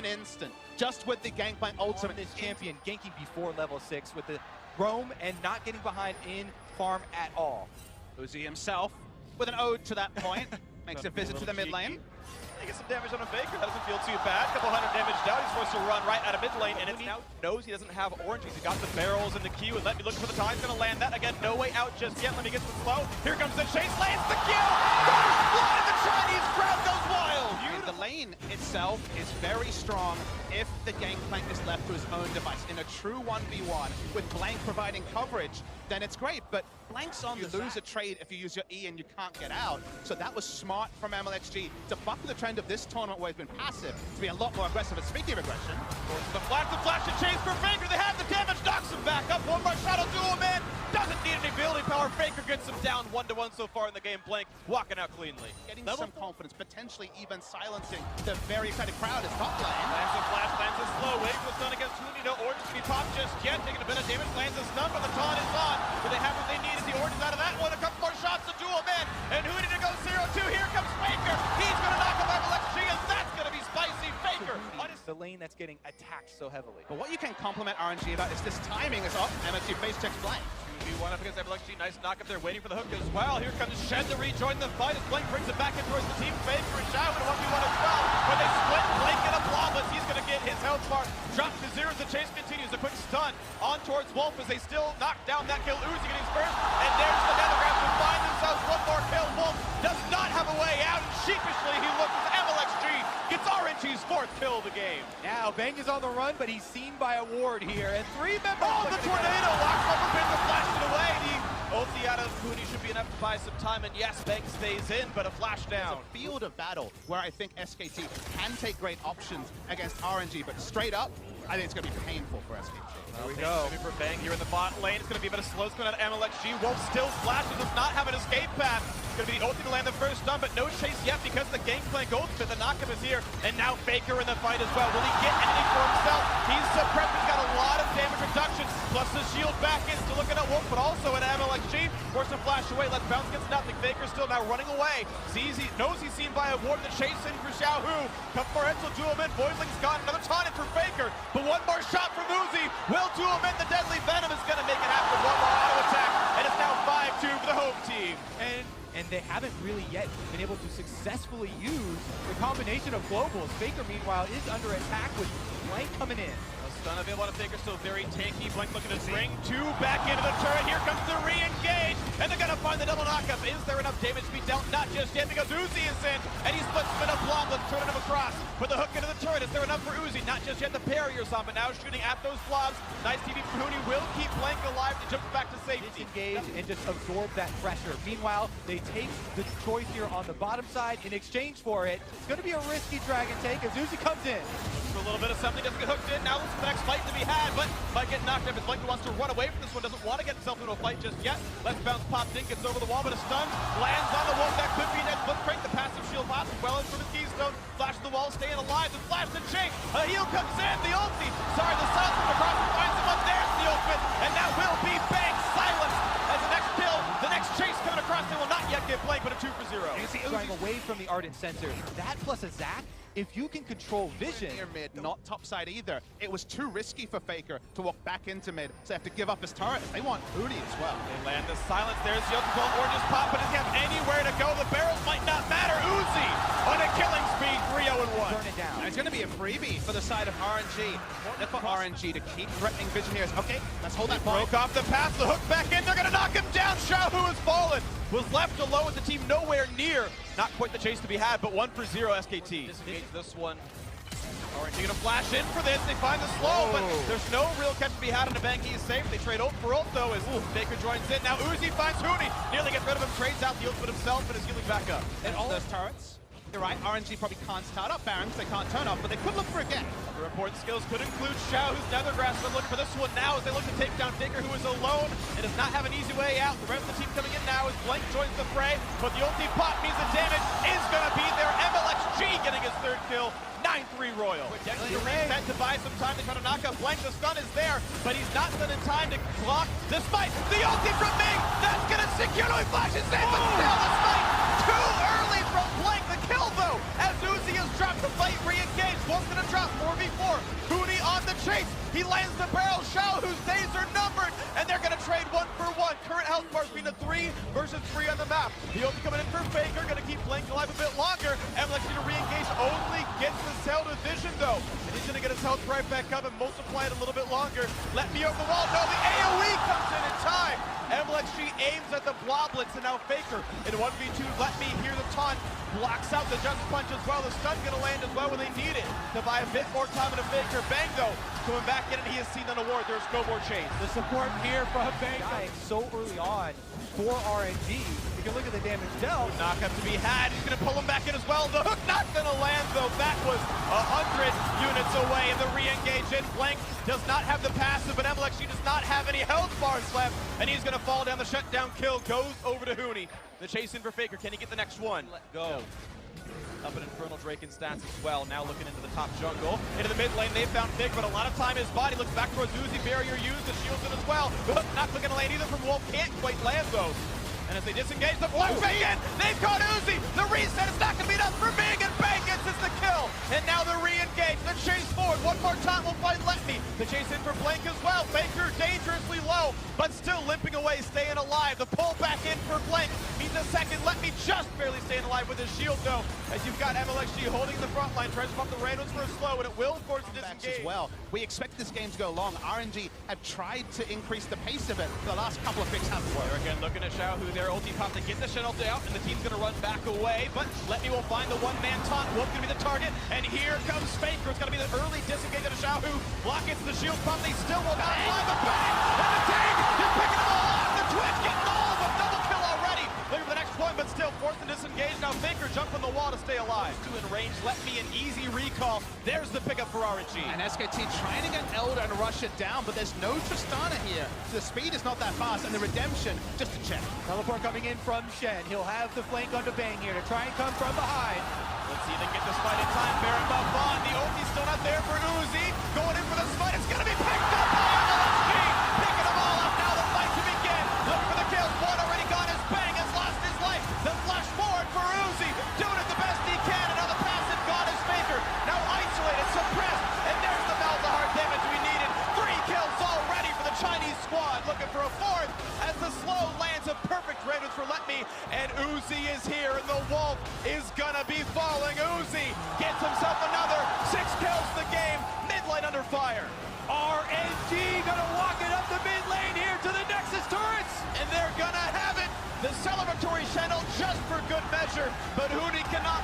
an instant, just with the Gangplank ultimate. This champion ganking before level 6 with the roam and not getting behind in farm at all. Uzi himself, with an ode to that point, makes a visit to the mid lane. He gets some damage on a Faker. That doesn't feel too bad. Couple hundred damage down. He's forced to run right out of mid lane, and it's now knows he doesn't have orange. He's got the barrels and the Q, and let me look for the time. He's gonna land that again. No way out just yet. Let me get the slow. Here comes the chase. Lands the kill. First blood, and the Chinese crowd goes wild. And the lane itself is very strong if the Gangplank is left to his own device. In a true 1v1 with Blank providing coverage, then it's great. But Blank's on you lose a trade if you use your E and you can't get out. So that was smart from MLXG to buck the trend of this tournament where he's been passive to be a lot more aggressive. And speaking of aggression, the flash and chase for Faker. They have the damage, knocks him back up. One more shadow duel, man. Doesn't need any ability power. Faker gets him down 1-1 so far in the game. Blank walking out cleanly. Getting some confidence, potentially even silencing the very excited crowd is top lane. Lands a flash, lands a slow. Waves the stun against Huni. No orange to be popped just yet. Taking a bit of damage, lands a stun, but the taunt is on. Do they have what they need? Is the orange out of that one? A couple more shots to duel man. And Huni to go 0-2. Here comes Faker. He's going to knock him out of LXG, and that's going to be spicy. Faker. The lane that's getting attacked so heavily. But what you can compliment RNG about is this timing is up. MSG face checks Blank. 2v1 up against MLXG. Nice knock up there, waiting for the hook as well. Here comes Shen to rejoin the fight as Blank brings it back in towards the team. Faker and Xiao in a 1v1 as well. But they split Blank and a flawless. He's going to get his health bar dropped to 0 as the chase continues. A quick stun on towards Wolf as they still knock down that kill. Uzi getting first. And there's the Nethergraph to find themselves one more kill. Wolf does not have a way out. Sheepishly, he looks at MLXG. Gets RNG's 4th kill of the game. Now, Bang is on the run, but he's seen by a ward here. And 3 members. Oh, the tornado locks up a bit to flash it away. The ulti out of Huni should be enough to buy some time. And yes, Bang stays in, but a flash down. It's a field of battle where I think SKT can take great options against RNG, but straight up, I think it's going to be painful for SKT. There we go. Maybe for Bang here in the bot lane. It's going to be a bit of slow going out of MLXG. Wolf still flashes, does not have an escape path. It's going to be the ulti to land the first stun, but no chase yet because the Gangplank ultimate. The knockup is here, and now Faker in the fight as well. Will he get anything for himself? He's suppressed. He's got a lot of damage reduction, plus the shield back in. Still looking at Wolf, but also at MLXG. Forced to flash away. Let's bounce, gets nothing. Faker still now running away. Knows he's seen by a ward. The chase in for Xiao Hu. Couple more Edsel duel in. Voidling's got another taunt in for Faker, but one more shot from Uzi will duel in. The deadly venom is going to make it happen. One more auto attack, and it's now 5-2 for the home team. And they haven't really yet been able to successfully use the combination of globals. Faker, meanwhile, is under attack with Blank coming in. Stun available on Faker, still very tanky. Blank looking to bring 2 back into the turret. Here comes the re-engage, and they're going to find the double knockup. Is there enough damage to be dealt? Not just yet, because Uzi is in, and he splits him in a blob. Let's turn him across. Put the hook into the turret. Is there enough for Uzi? Not just yet. The barrier's on, but now shooting at those blobs. Nice TV from Huni will keep Blank alive to jump back to safety. Disengage and just absorb that pressure. Meanwhile, they take the choice here on the bottom side in exchange for it. It's going to be a risky dragon take as Uzi comes in. For a little bit of something, doesn't get hooked in. Now looks for the next fight to be had, but might get knocked up as Blank wants to run away from this one. Doesn't want to get himself into a fight just yet. Let's bounce, popped in, gets over the wall, but a stun lands on the wall. That could be next. Let's break the passive shield pops well in from his keystone. Flash the wall, staying alive. The flash the chain. A heal comes in. The ulti. Sorry, the silence from across and finds him up. There's the ultimate, and that will be Bang silenced as the next kill. The next chase coming across. They will not yet get Blank, but a 2 for 0. You see Uzi away from the Ardent Sensor. That plus a Zac. If you can control vision. Near mid, not top side either. It was too risky for Faker to walk back into mid, so they have to give up his turret. They want Huni as well. They land the silence. There's the ultimate. Orange is pop, but doesn't have anywhere to go. The barrels might not matter. Uzi on a killing speed, 3-0-1. Turn it down. And it's going to be a freebie for the side of RNG. They're for RNG to keep threatening vision here. Okay, let's hold that point. Broke off the pass, the hook back in. They're going to knock him down. Xiao Hu has fallen. Was left alone with the team nowhere near. Not quite the chase to be had, but 1 for 0 SKT. Disengage this one. RNG gonna flash in for this. They find the slow, but there's no real catch to be had on the Bang. He is safe. They trade ult for ult though as Faker joins in. Now Uzi finds Huni. Nearly gets rid of him, trades out the ultimate himself, and is healing back up. And all those turrets. You're right, RNG probably can't start up Barons, they can't turn off, but they could look for a gang. Other important skills could include Xiao, who's Nethergrass, but looking for this one now as they look to take down Faker, who is alone and does not have an easy way out. The rest of the team coming in now as Blank joins the fray, but the ulti pop means the damage is going to be there. MLXG getting his 3rd kill. 9-3 Royal. Dexter reset to buy some time to try to knock up Blank. The stun is there, but he's not done in time to block despite the ulti from Ming. That's going to secure. No, he flashes in, but still the fight too early from Blank. The kill though, as Uzi has dropped the fight, re-engaged. Wolf's going to try trap, 4v4. Hooney on the chase. He lands the barrel. Xiao, whose days are numbered, and they're gonna trade 1 for 1. Current health bars being a 3 versus 3 on the map. The ulti coming in for Faker, gonna keep Blank alive a bit longer. MLX to re-engage, only gets the cell to vision though. And he's gonna get his health right back up and multiply it a little bit longer. Let me over the wall. No, the AoE comes in time. MLXG aims at the bloblets, and now Faker in 1v2. Let me hear the taunt. Blocks out the just punch as well. The stun gonna land as well when they need it to buy a bit more time in a Faker. Bang though, coming back in, and he has seen an award. There's no more chase. The support here from Bang dying so early on for RNG. You can look at the damage dealt. Knockup to be had. He's gonna pull him back in as well. The hook not gonna land though. That was 100 units away, and the re-engage in. Blank does not have the passive, but MLXG does not have any health bars left, and he's gonna fall down. The shutdown kill goes over to Hooney. The chase in for Faker. Can he get the next one? Let go. Up an Infernal Drake in stats as well. Now looking into the top jungle. Into the mid lane, they found Big, but a lot of time his body looks back towards Uzi. Barrier used, the shield's in as well. The hook not looking to land either from Wolf. Can't quite land those. And as they disengage, the flashbang in, they've caught Uzi. The reset is not going to be enough for Big, and Bang gets us the kill. And now the re-engage, the chase forward. One more time, we'll find Let Me. The chase in for Blank as well. Faker dangerously low, but still limping away, staying alive. The pull back in for Blank means a second. Let Me just barely staying alive with his shield though, as you've got MLXG holding the front line, tries to pop the randoms for a slow, and it will force a disengage. As well. We expect this game to go long. RNG have tried to increase the pace of it. The last couple of picks haven't worked. They're again looking at Xiao, who their ulti pop to get the shuttle out, and the team's gonna run back away, but Let Me will find the one-man taunt. Wolf gonna be the target, and here comes Faker. It's gonna be the early disengage of Xiao, who block gets the shield pump. They still will not fly the Bang, and the tank, you're picking them all off. The Twitch getting all of them. Double kill already. Looking for the next one, but still forced to disengage. Now Faker jump on the wall to stay alive. Two in range. Let Me an easy recall. There's the pickup for RNG. And SKT trying to get Elder and rush it down, but there's no Tristana here. The speed is not that fast, and the redemption, just a check. Teleport coming in from Shen. He'll have the flank onto Bang here to try and come from behind. Let's see if they get this fight in time. Baron buff on. The ulti's still not there for Uzi. Going in for the fight. It's going to be picked up by MLXG. Picking them all up now. The fight to begin. Looking for the kills. One already gone. As Bang has lost his life. The flash forward for Uzi. Doing it the best he can. And now the passive gone is Faker. Now isolated, suppressed. And there's the Malzahar damage we needed. 3 kills already for the Chinese squad. Looking for a 4th as the slow lands a perfect range for Let Me. And Uzi is here, and the Wolf is gonna be falling. Uzi gets himself another 6 kills the game. Mid lane under fire. RNG gonna walk it up the mid lane here to the Nexus turrets. And they're gonna have it. The celebratory channel just for good measure, but Hooney cannot